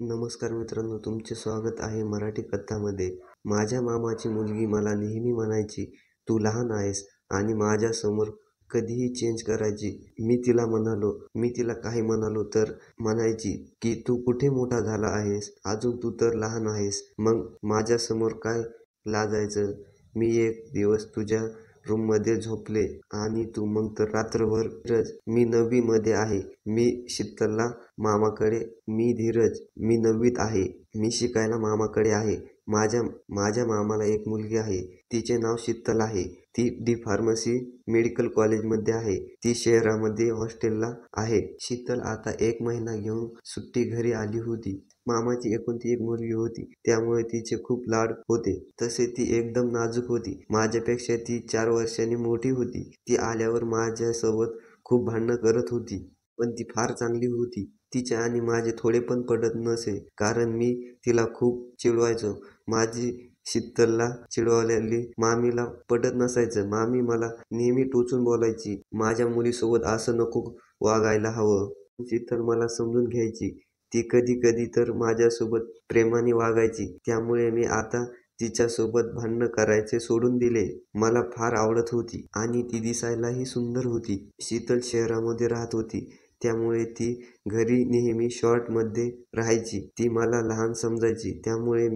नमस्कार मित्रांनो, तुमचे स्वागत आहे मराठी कथामध्ये. माझ्या मामाची मुलगी मला नेहमी म्हणायची, "तू लहान आहेस" आणि माझ्यासमोर कधीही चेंज करायची. मी तिला काही म्हणालो तर म्हणायची की "तू कुठे मोठा झाला आहेस? अजून तू तर लहान आहेस. मग माझ्यासमोर काय लाजायचं?" मी एक दिवस तुझ्या रूममध्ये झोपले आणि तू मग तर रात्रभर धीरज, मी 9वी मध्ये आहे. मी शीतलला मामाकडे मी धीरज, मी 9वीत आहे. मी शिकायला मामाकडे आहे. माझ्या माझ्या मामाला एक मुलगी आहे. तिचे नाव शीतल आहे. ती डी.फार्मसी मेडिकल कॉलेजमध्ये आहे. ती शहरामध्ये हॉस्टेलला आहे. शीतल आता 1 महिना घेऊन सुट्टी घरी आली होती. मामाची एकुलती एक मुलगी होती, त्यामुळे तिचे खूप लाड होते. तसे ती एकदम नाजूक होती. माझ्यापेक्षा ती 4 वर्षांनी मोठी होती. ती आल्यावर माझ्यासोबत खूप भांडणं करत होती, पण ती फार चांगली होती. तिचे आणि माझे थोडे पण पटत नसे, कारण मी तिला खूप चिडवायचो. माझी शीतलला चिडवलेली मामीला पटत नसायचं. मामी मला नेहमी टोचून बोलायची, "माझ्या मुलीसोबत असं नको वागायला हवं." शीतल मला समजून घ्यायची. ती कधी-कधी तर माझ्यासोबत प्रेमाने वागायची. त्यामुळे मी आता तिच्यासोबत भांडणं करायचे सोडून दिले. मला फार आवडत होती आणि ती दिसायलाही सुंदर होती. शीतल शहरामध्ये राहत होती, त्यामुळे ती घरी नेहमी शॉर्टमध्ये राहायची. ती मला लहान समजायची, त्यामुळे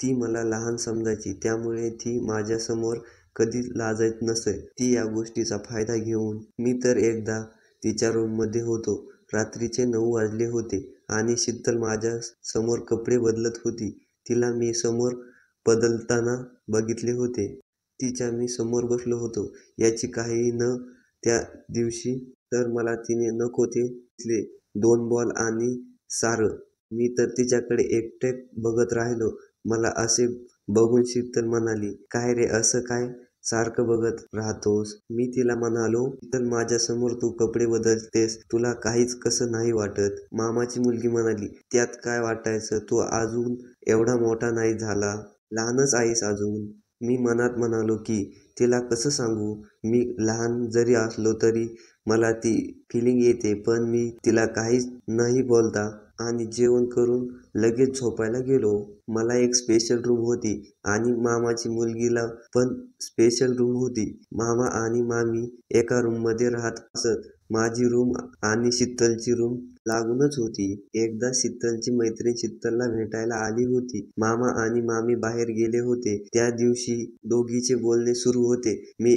ती मला लहान समजायची, त्यामुळे ती माझ्यासमोर कधीच लाजत नसे. ती या गोष्टीचा फायदा घेऊन मी तर एकदा तिच्या रूममध्ये होतो. रात्रीचे 9 वाजले होते आणि शीतल माझ्या समोर कपडे बदलत होती. तिला मी समोर बदलताना बघितले होते. तिच्या मी समोर बसलो होतो याची काही न त्या दिवशी तर मला तिने नको ते दिसले. 2 बॉल आणि सारं. मी तर तिच्याकडे एकटक बघत राहिलो. मला असे बघून शीतल म्हणाली, "काय रे, असं काय सारखं बघत राहतोस?" मी तिला म्हणालो, "शीतल, माझ्यासमोर तू कपडे बदलतेस, तुला काहीच कसं नाही वाटत?" मामाची मुलगी म्हणाली, "त्यात काय वाटायचं? तू अजून एवढा मोठा नाही झाला, लहानच आहेस अजून." मी मनात म्हणालो की तिला कसं सांगू, मी लहान जरी असलो तरी मला ती फिलिंग येते. पण मी तिला काहीच नाही बोलता आणि जेवण करून लगेच झोपायला गेलो. मला एक स्पेशल रूम होती आणि मामाची मुलगीला पण स्पेशल रूम होती. मामा आणि मामी एका रूममध्ये राहत असत. माझी रूम आणि शीतलची रूम लागूनच होती. एकदा शीतलची मैत्रीण शीतलला भेटायला आली होती. मामा आणि मामी बाहेर गेले होते. त्या दिवशी दोघींचे बोलणे सुरू होते. मी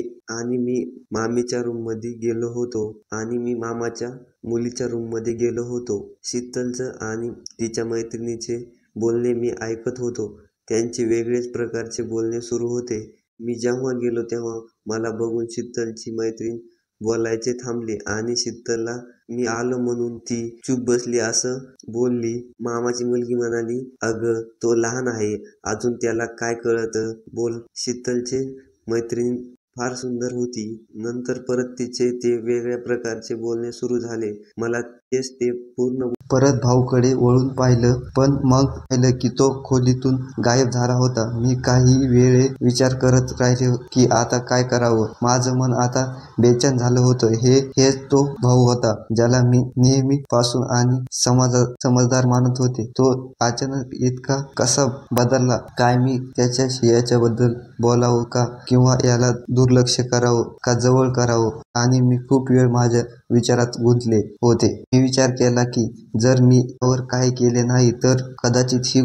मामीच्या रूममध्ये गेलो होतो आणि मी मामाच्या मुलीच्या रूममध्ये गेलो होतो. शीतलचं आणि तिच्या मैत्रिणीचे बोलणे मी ऐकत होतो. त्यांचे वेगळेच प्रकारचे बोलणे सुरू होते. मी जेव्हा गेलो तेव्हा मला बघून शीतलची मैत्रीण बोलायचे थांबले आणि शीतलला मी आलो म्हणून ती चूप बसली असं बोलली. मामाची मुलगी म्हणाली, "अगं, तो लहान आहे, अजून त्याला काय कळतं? बोल." शीतलची मैत्रीण फार सुंदर होती. नंतर परत तिचे ते वेगळ्या प्रकारचे बोलणे सुरू झाले. मला तेच ते पूर्ण परत भाऊकडे वळून पाहिलं, पण मग पाहिलं की तो खोलीतून गायब झाला होता. मी काही वेळ विचार करत राहिले की आता काय करावं. माझं मन आता बेचैन झालं होतं. हेच तो भाऊ होता, ज्याला मी नेहमीपासून आणि समजदार मानत होते. तो अचानक इतका कसा बदलला? काय मी त्याच्याशी याच्याबद्दल बोलावं का, किंवा याला दुर्लक्ष करावं का जवळ करावं? आणि मी खूप वेळ माझ्या विचारात गुंतले होते. मी विचार केला की जर मी यावर काही केले नाही तर कदाचित ही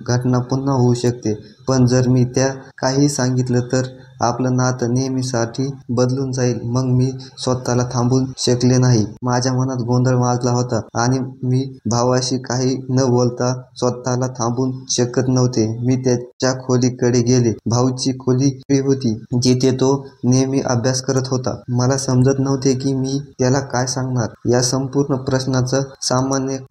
घटना पुन्हा होऊ शकते. पण जर मी त्या काही सांगितलं तर आपलं नातं नेहमीसाठी बदलून जाईल. मग मी स्वतःला थांबवू शकले नाही. माझ्या मनात गोंधळ माजला होता आणि मी भावाशी काही न बोलता स्वतःला थांबवू शकत नव्हते. मी त्याच्या खोलीकडे गेले. भाऊची खोली वेगळी होती, जिथे तो नेहमी अभ्यास करत होता. मला समजत नव्हते की मी त्याला काय सांगणार. या संपूर्ण प्रश्नाचा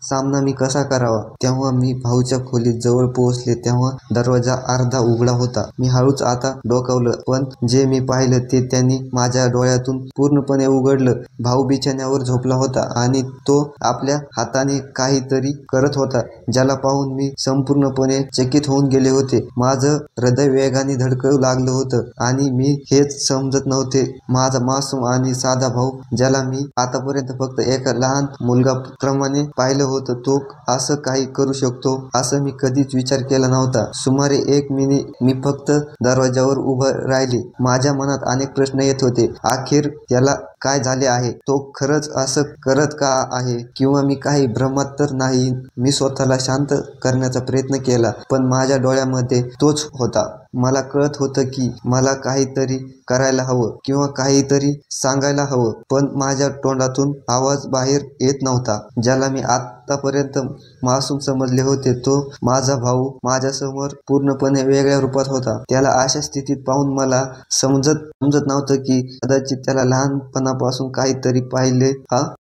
सामना मी कसा करावा? तेव्हा मी भाऊच्या खोलीत जवळ पोहोचले तेव्हा दरवाजा अर्धा उघडा होता. मी हळूच आत डोकावलं, पण पण जे मी पाहिलं ते त्यांनी माझ्या डोळ्यातून पूर्णपणे उघडलं. भाऊ बिछाण्यावर झोपला होता आणि तो आपल्या हाताने काहीतरी करत होता, ज्याला पाहून मी संपूर्णपणे चकित होऊन गेले होते. माझं हृदय वेगाने धडकू लागलं होतं आणि मी हेच समजत नव्हते. माझा मासूम आणि साधा भाऊ, ज्याला मी आतापर्यंत फक्त एका लहान मुलगाप्रमाणे पाहिलं होतं, तो असं काही करू शकतो असं मी कधीच विचार केला नव्हता. सुमारे 1 मिनिट मी फक्त दरवाजावर उभं राहिले. माझ्या मनात अनेक प्रश्न येत होते. अखेर त्याला काय झाले आहे? तो खरंच असं करत का आहे? किंवा मी काही भ्रमात तर नाही? मी स्वतःला शांत करण्याचा प्रयत्न केला, पण माझ्या डोळ्यामध्ये तोच होता. मला कळत होतं की मला काहीतरी करायला हवं किंवा काहीतरी सांगायला हवं, पण माझ्या तोंडातून आवाज बाहेर येत नव्हता. ज्याला मी आतापर्यंत मासूम समजले होते, तो माझा भाऊ माझ्यासमोर पूर्णपणे वेगळ्या रूपात होता. त्याला अशा स्थितीत पाहून मला समजत नव्हतं की कदाचित त्याला लहानपणापासून काहीतरी पाहिले,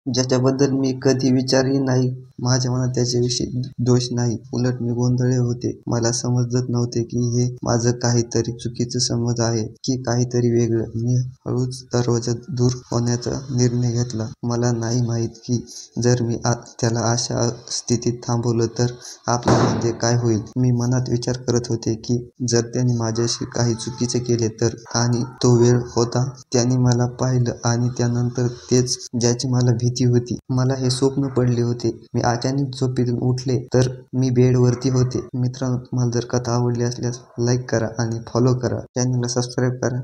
ज्याच्याबद्दल मी कधी विचारही नाही. माझ्या मनात त्याच्याविषयी दोष नाही, उलट मी गोंधळले होते. मला समजत नव्हते की हे माझं काहीतरी चुकीचं समज आहे की काहीतरी वेगळं. मी हळूच दरवाजा दूर होण्याचा निर्णय घेतला. मला नाही माहीत की जर मी त्याला अशा स्थितीत थांबवलं तर आपल्यामध्ये काय होईल. मी मनात विचार करत होते की जर त्याने माझ्याशी काही चुकीचे केले तर, आणि तो वेळ होता. त्याने मला पाहिलं आणि त्यानंतर तेच ज्याची मला भीती होती. मला हे स्वप्न पडले होते. मी अचानक झोपेतून उठले तर मी बेडवरती होते. मित्रांनो, तुम्हाला जर कथा आवडली असल्यास लाईक करा आणि फॉलो करा. चॅनलला सबस्क्राईब करा.